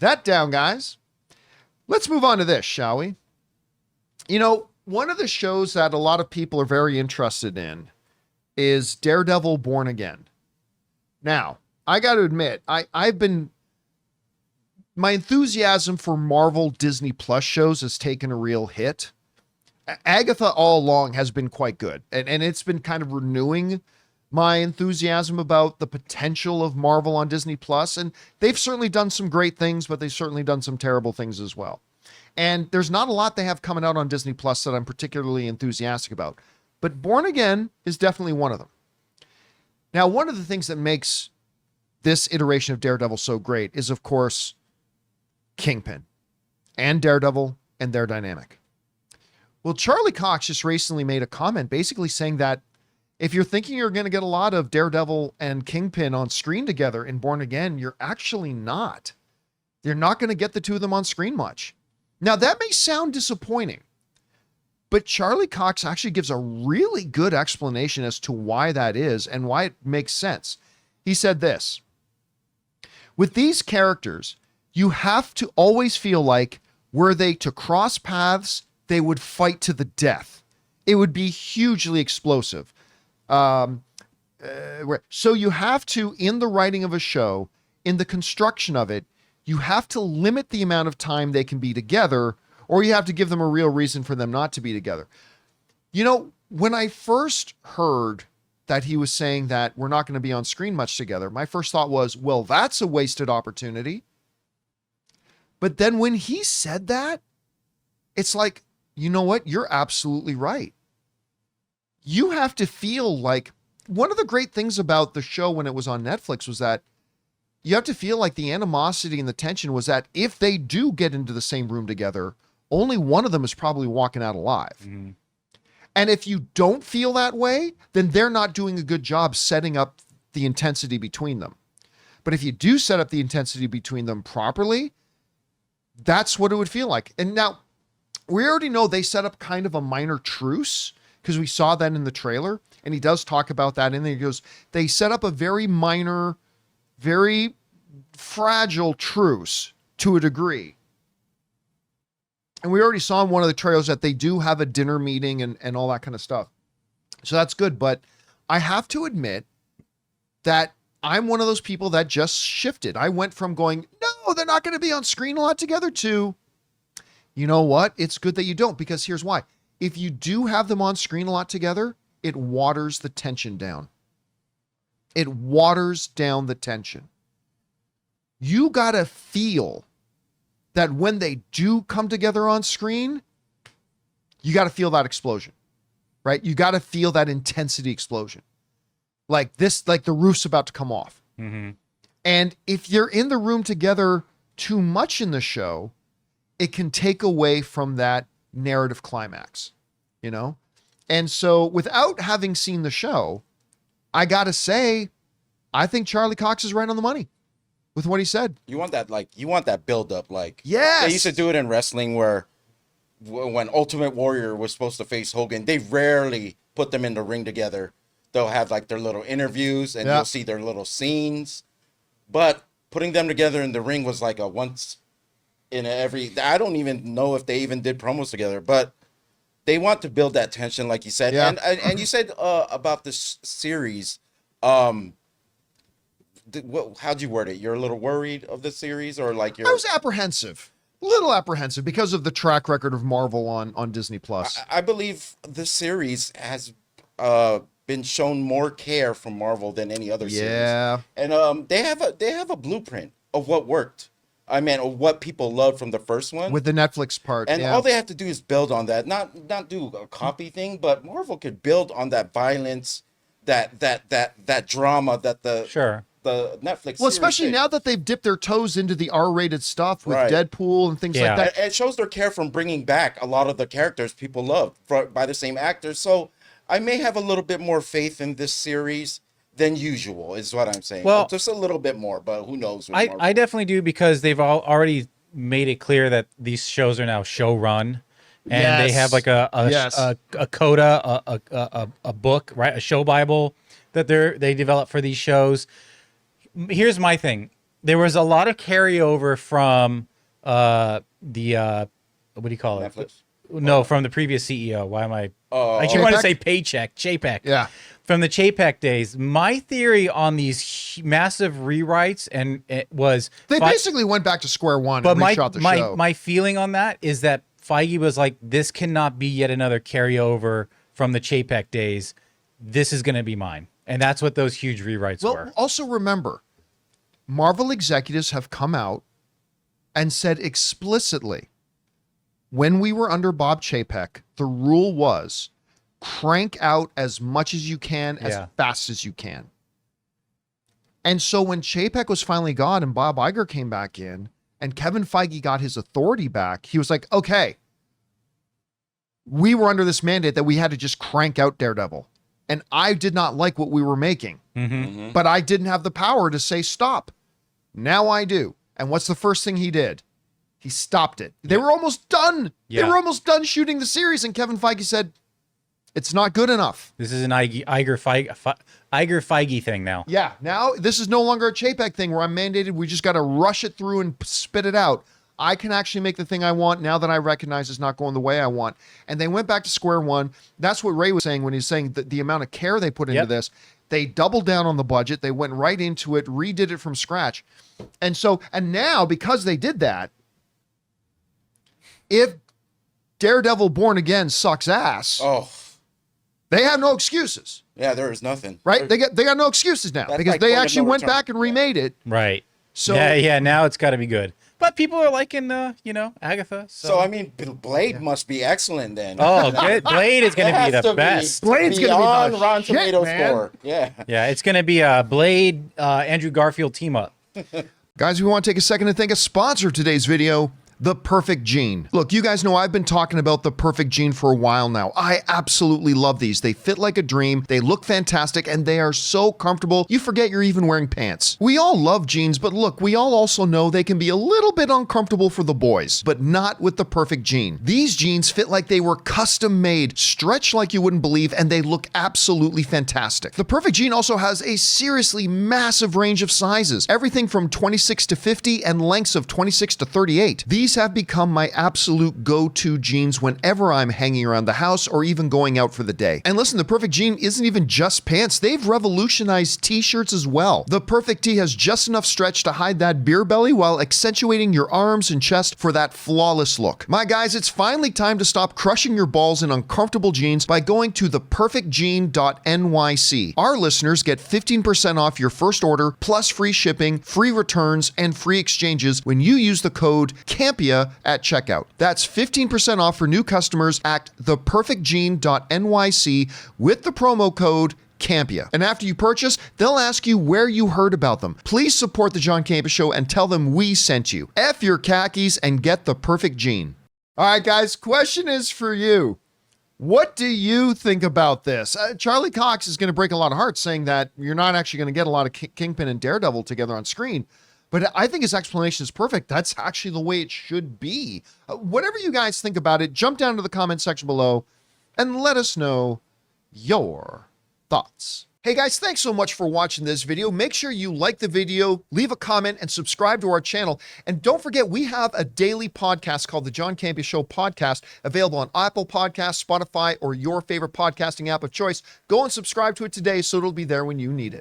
That down, guys. Let's move on to this, shall we? You know, one of the shows that a lot of people are very interested in is Daredevil Born Again. Now, I got to admit, my enthusiasm for Marvel Disney Plus shows has taken a real hit. Agatha all along has been quite good, and it's been kind of renewing my enthusiasm about the potential of Marvel on Disney Plus. And they've certainly done some great things, but they've certainly done some terrible things as well. And there's not a lot they have coming out on Disney Plus that I'm particularly enthusiastic about. But Born Again is definitely one of them. Now, one of the things that makes this iteration of Daredevil so great is, of course, Kingpin and Daredevil and their dynamic. Well, Charlie Cox just recently made a comment basically saying that if you're thinking you're going to get a lot of Daredevil and Kingpin on screen together in Born Again, you're actually not. You're not going to get the two of them on screen much. Now, that may sound disappointing, but Charlie Cox actually gives a really good explanation as to why that is and why it makes sense. He said this: with these characters, you have to always feel like were they to cross paths, they would fight to the death. It would be hugely explosive. So you have to, in the writing of a show, in the construction of it, you have to limit the amount of time they can be together, or you have to give them a real reason for them not to be together. You know, when I first heard that he was saying that we're not going to be on screen much together, my first thought was, well, that's a wasted opportunity. But then when he said that, it's like, you know what? You're absolutely right. You have to feel like one of the great things about the show when it was on Netflix was that you have to feel like the animosity and the tension was that if they do get into the same room together, only one of them is probably walking out alive. Mm-hmm. And if you don't feel that way, then they're not doing a good job setting up the intensity between them. But if you do set up the intensity between them properly, that's what it would feel like. And now we already know they set up kind of a minor truce because we saw that in the trailer, and he does talk about that in there. He goes, they set up a very minor, very fragile truce to a degree. And we already saw in one of the trailers that they do have a dinner meeting and all that kind of stuff. So that's good. But I have to admit that I'm one of those people that just shifted. I went from going, no, they're not going to be on screen a lot together, to, you know what? It's good that you don't, because here's why. If you do have them on screen a lot together, it waters the tension down. It waters down the tension. You got to feel that when they do come together on screen, you got to feel that explosion, right? You got to feel that intensity explosion. Like this, like the roof's about to come off. Mm-hmm. And if you're in the room together too much in the show, it can take away from that narrative climax, you know? And so without having seen the show, I got to say, I think Charlie Cox is right on the money with what he said. You want that build up. Like, yes, they used to do it in wrestling where when Ultimate Warrior was supposed to face Hogan, they rarely put them in the ring together. They'll have like their little interviews and you'll see their little scenes, but putting them together in the ring was like a once in every, I don't even know if they even did promos together, but they want to build that tension, like you said. Yeah. And you said about this series, how'd you word it? You're a little worried of the series, or like I was apprehensive, a little apprehensive because of the track record of Marvel on Disney Plus. I believe this series has been shown more care from Marvel than any other series. Yeah. And they have a blueprint of what worked. I mean, what people loved from the first one with the Netflix part, and all they have to do is build on that. Not do a copy thing, but Marvel could build on that violence, that drama that the Netflix. Well, especially now that they've dipped their toes into the R-rated stuff with Deadpool and things like that. It shows their care from bringing back a lot of the characters people loved by the same actors. So I may have a little bit more faith in this series than usual, is what I'm saying. Well, just a little bit more, but who knows? I definitely do, because they've already made it clear that these shows are now show run, and they have like a coda, a book, right, a show Bible that they develop for these shows. Here's my thing: there was a lot of carryover from what do you call it? Netflix? No, from the previous CEO. Why am I? I keep Chapek? wanting to say paycheck. Chapek. Yeah. From the Chapek days. My theory on these massive rewrites and it was They basically went back to square one and reshot the show. My feeling on that is that Feige was like, this cannot be yet another carryover from the Chapek days. This is going to be mine. And that's what those huge rewrites were. Also remember, Marvel executives have come out and said explicitly, when we were under Bob Chapek, the rule was crank out as much as you can, as fast as you can. And so when Chapek was finally gone and Bob Iger came back in and Kevin Feige got his authority back, he was like, okay, we were under this mandate that we had to just crank out Daredevil. And I did not like what we were making, but I didn't have the power to say stop. Now I do. And what's the first thing he did? He stopped it. They were almost done. Yeah. They were almost done shooting the series. And Kevin Feige said, it's not good enough. This is an Iger Feige thing now. Yeah. Now this is no longer a Chapek thing where I'm mandated. We just got to rush it through and spit it out. I can actually make the thing I want now that I recognize it's not going the way I want. And they went back to square one. That's what Ray was saying when he's saying that the amount of care they put into this. They doubled down on the budget. They went right into it, redid it from scratch. And now because they did that, if Daredevil Born Again sucks ass, they have no excuses. Yeah, there is nothing. Right? They got no excuses now because like they actually went back and remade it. Right. So now it's got to be good. But people are liking, Agatha. So I mean, Blade must be excellent then. Oh, good. Blade is going to be the best. Blade's going to be the Rotten Tomatoes man. score. Yeah. Yeah, it's going to be a Blade, Andrew Garfield team up. Guys, we want to take a second to thank a sponsor of today's video, The Perfect Jean. Look, you guys know I've been talking about The Perfect Jean for a while now. I absolutely love these. They fit like a dream, they look fantastic, and they are so comfortable, you forget you're even wearing pants. We all love jeans, but look, we all also know they can be a little bit uncomfortable for the boys, but not with The Perfect Jean. These jeans fit like they were custom made, stretch like you wouldn't believe, and they look absolutely fantastic. The Perfect Jean also has a seriously massive range of sizes, everything from 26 to 50 and lengths of 26 to 38. These have become my absolute go-to jeans whenever I'm hanging around the house or even going out for the day. And listen, the Perfect Jean isn't even just pants. They've revolutionized t-shirts as well. The Perfect Tee has just enough stretch to hide that beer belly while accentuating your arms and chest for that flawless look. My guys, it's finally time to stop crushing your balls in uncomfortable jeans by going to theperfectjean.nyc. Our listeners get 15% off your first order, plus free shipping, free returns, and free exchanges when you use the code CAMPEA at checkout. That's 15% off for new customers at theperfectjean.nyc with the promo code Campea. And after you purchase, they'll ask you where you heard about them. Please support the John Campea Show and tell them we sent you. F your khakis and get the perfect jean. All right, guys, question is for you. What do you think about this? Charlie Cox is going to break a lot of hearts saying that you're not actually going to get a lot of Kingpin and Daredevil together on screen. But I think his explanation is perfect. That's actually the way it should be. Whatever you guys think about it, jump down to the comment section below and let us know your thoughts. Hey guys, thanks so much for watching this video. Make sure you like the video, leave a comment, and subscribe to our channel. And don't forget, we have a daily podcast called the John Campea Show Podcast, available on Apple Podcasts, Spotify, or your favorite podcasting app of choice. Go and subscribe to it today so it'll be there when you need it.